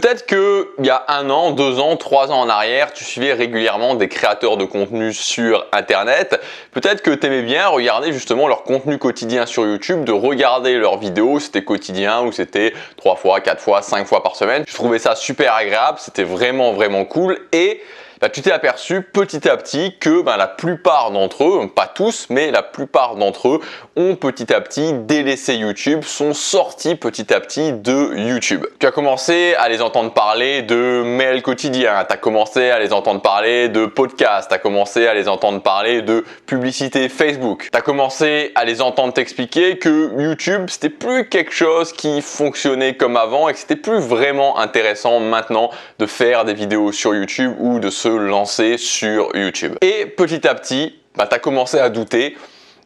Peut-être qu'il y a 1 an, 2 ans, 3 ans en arrière, tu suivais régulièrement des créateurs de contenu sur Internet. Peut-être que tu aimais bien regarder justement leur contenu quotidien sur YouTube, de regarder leurs vidéos, c'était quotidien ou c'était 3 fois, 4 fois, 5 fois par semaine. Je trouvais ça super agréable, c'était vraiment cool et tu t'es aperçu petit à petit que la plupart d'entre eux, pas tous, mais la plupart d'entre eux ont petit à petit délaissé YouTube, sont sortis petit à petit de YouTube. Tu as commencé à les entendre parler de mails quotidiens, tu as commencé à les entendre parler de podcasts, tu as commencé à les entendre parler de publicité Facebook, tu as commencé à les entendre t'expliquer que YouTube c'était plus quelque chose qui fonctionnait comme avant et que c'était plus vraiment intéressant maintenant de faire des vidéos sur YouTube ou de se lancer sur YouTube. Et petit à petit, tu as commencé à douter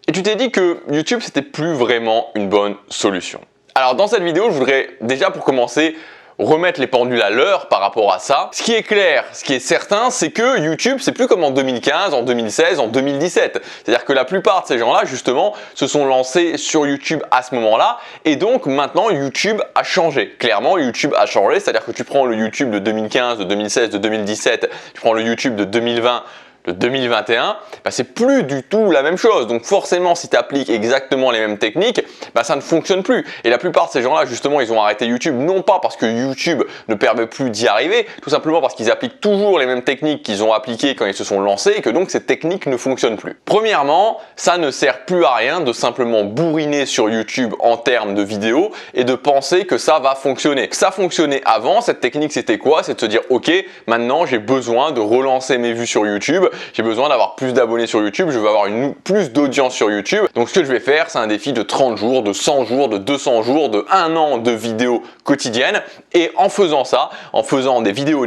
et tu t'es dit que YouTube c'était plus vraiment une bonne solution. Alors dans cette vidéo, je voudrais déjà pour commencer remettre les pendules à l'heure par rapport à ça. Ce qui est clair, ce qui est certain, c'est que YouTube, c'est plus comme en 2015, en 2016, en 2017. C'est-à-dire que la plupart de ces gens-là, justement, se sont lancés sur YouTube à ce moment-là et donc maintenant YouTube a changé. Clairement, YouTube a changé, c'est-à-dire que tu prends le YouTube de 2015, de 2016, de 2017, tu prends le YouTube de 2020, de 2021, c'est plus du tout la même chose. Donc forcément, si tu appliques exactement les mêmes techniques, ça ne fonctionne plus. Et la plupart de ces gens-là, justement, ils ont arrêté YouTube, non pas parce que YouTube ne permet plus d'y arriver, tout simplement parce qu'ils appliquent toujours les mêmes techniques qu'ils ont appliquées quand ils se sont lancés et que donc ces techniques ne fonctionnent plus. Premièrement, ça ne sert plus à rien de simplement bourriner sur YouTube en termes de vidéos et de penser que ça va fonctionner. Ça fonctionnait avant, cette technique c'était quoi? C'est de se dire, ok, maintenant j'ai besoin de relancer mes vues sur YouTube, j'ai besoin d'avoir plus d'abonnés sur YouTube, je veux avoir plus d'audience sur YouTube. Donc ce que je vais faire, c'est un défi de 30 jours, de 100 jours, de 200 jours, de 1 an de vidéos quotidiennes. Et en faisant ça, en faisant des vidéos,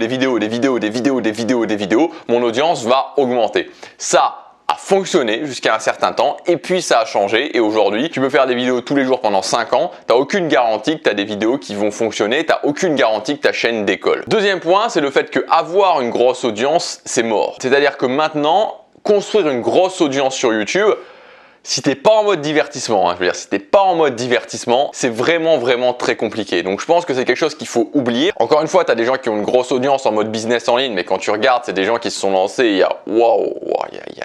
mon audience va augmenter. Ça a fonctionné jusqu'à un certain temps et puis ça a changé et aujourd'hui tu peux faire des vidéos tous les jours pendant 5 ans, tu n'as aucune garantie que tu as des vidéos qui vont fonctionner, tu n'as aucune garantie que ta chaîne décolle. Deuxième point, c'est le fait que avoir une grosse audience, c'est mort. C'est-à-dire que maintenant, construire une grosse audience sur YouTube, si t'es pas en mode divertissement, je veux dire, si t'es pas en mode divertissement, c'est vraiment très compliqué. Donc je pense que c'est quelque chose qu'il faut oublier. Encore une fois, tu as des gens qui ont une grosse audience en mode business en ligne, mais quand tu regardes, c'est des gens qui se sont lancés il y a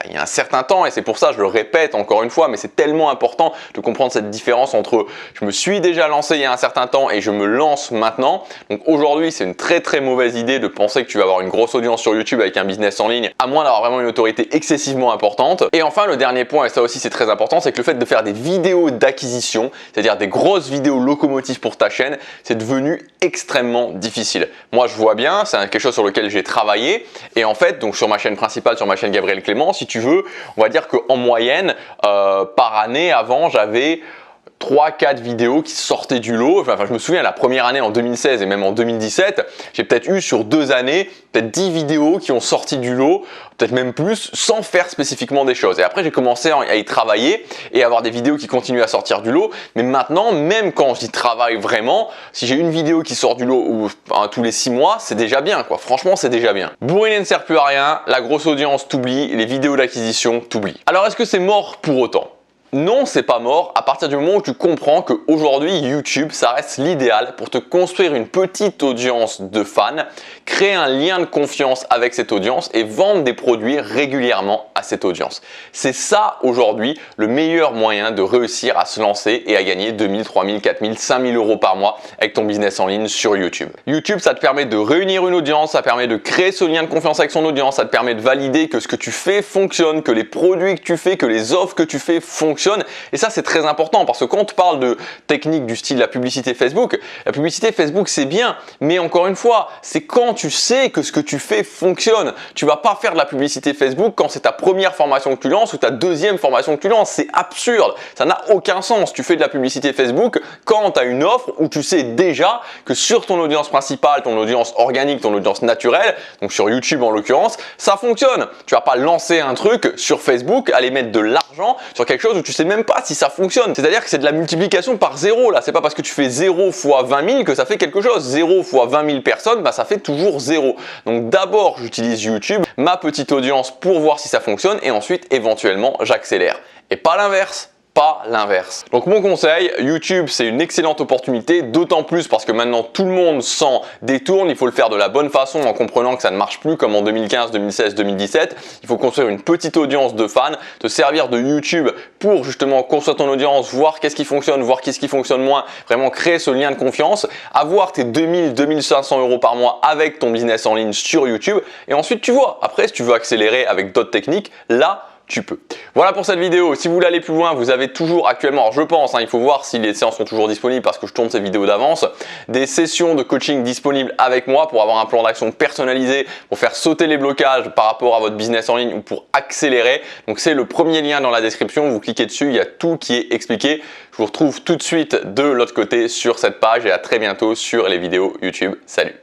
il y a un certain temps et c'est pour ça, je le répète encore une fois, mais c'est tellement important de comprendre cette différence entre je me suis déjà lancé il y a un certain temps et je me lance maintenant. Donc aujourd'hui, c'est une très mauvaise idée de penser que tu vas avoir une grosse audience sur YouTube avec un business en ligne, à moins d'avoir vraiment une autorité excessivement importante. Et enfin, le dernier point, et ça aussi c'est très important, c'est que le fait de faire des vidéos d'acquisition, c'est-à-dire des grosses vidéos locomotives pour ta chaîne, c'est devenu extrêmement difficile. Moi, je vois bien, c'est quelque chose sur lequel j'ai travaillé et en fait, donc sur ma chaîne principale, sur ma chaîne Gabriel Clément, si tu veux, on va dire qu'en moyenne, par année, avant, j'avais 3-4 vidéos qui sortaient du lot. Enfin, je me souviens, la première année en 2016 et même en 2017, j'ai peut-être eu sur 2 années, peut-être 10 vidéos qui ont sorti du lot, peut-être même plus, sans faire spécifiquement des choses. Et après, j'ai commencé à y travailler et à avoir des vidéos qui continuent à sortir du lot. Mais maintenant, même quand j'y travaille vraiment, si j'ai une vidéo qui sort du lot tous les 6 mois, c'est déjà bien, quoi. Franchement, c'est déjà bien. Bourriner ne sert plus à rien, la grosse audience t'oublie, les vidéos d'acquisition t'oublient. Alors, est-ce que c'est mort pour autant ? Non, c'est pas mort à partir du moment où tu comprends qu'aujourd'hui YouTube, ça reste l'idéal pour te construire une petite audience de fans, créer un lien de confiance avec cette audience et vendre des produits régulièrement à cette audience. C'est ça aujourd'hui le meilleur moyen de réussir à se lancer et à gagner 2000, 3000, 4000, 5000 euros par mois avec ton business en ligne sur YouTube. YouTube, ça te permet de réunir une audience, ça permet de créer ce lien de confiance avec son audience, ça te permet de valider que ce que tu fais fonctionne, que les produits que tu fais, que les offres que tu fais fonctionnent. Et ça, c'est très important parce que quand on te parle de techniques du style la publicité Facebook c'est bien, mais encore une fois, c'est quand tu sais que ce que tu fais fonctionne. Tu vas pas faire de la publicité Facebook quand c'est ta première formation que tu lances ou ta deuxième formation que tu lances. C'est absurde, ça n'a aucun sens. Tu fais de la publicité Facebook quand tu as une offre où tu sais déjà que sur ton audience principale, ton audience organique, ton audience naturelle, donc sur YouTube en l'occurrence, ça fonctionne. Tu vas pas lancer un truc sur Facebook, aller mettre de l'argent sur quelque chose où tu sais même pas si ça fonctionne. C'est-à-dire que c'est de la multiplication par 0 là. C'est pas parce que tu fais 0 fois 20 000 que ça fait quelque chose. 0 fois 20 000 personnes, ça fait toujours 0. Donc d'abord, j'utilise YouTube, ma petite audience pour voir si ça fonctionne et ensuite éventuellement, j'accélère. Et pas l'inverse. pas l'inverse. Donc mon conseil, YouTube c'est une excellente opportunité, d'autant plus parce que maintenant tout le monde s'en détourne, il faut le faire de la bonne façon en comprenant que ça ne marche plus comme en 2015, 2016, 2017. Il faut construire une petite audience de fans, te servir de YouTube pour justement construire ton audience, voir qu'est-ce qui fonctionne, voir qu'est-ce qui fonctionne moins, vraiment créer ce lien de confiance, avoir tes 2000, 2500 euros par mois avec ton business en ligne sur YouTube et ensuite tu vois, après si tu veux accélérer avec d'autres techniques, là tu peux. Voilà pour cette vidéo. Si vous voulez aller plus loin, vous avez toujours actuellement, alors je pense, il faut voir si les séances sont toujours disponibles parce que je tourne ces vidéos d'avance, des sessions de coaching disponibles avec moi pour avoir un plan d'action personnalisé, pour faire sauter les blocages par rapport à votre business en ligne ou pour accélérer. Donc c'est le premier lien dans la description, vous cliquez dessus, il y a tout qui est expliqué. Je vous retrouve tout de suite de l'autre côté sur cette page et à très bientôt sur les vidéos YouTube. Salut!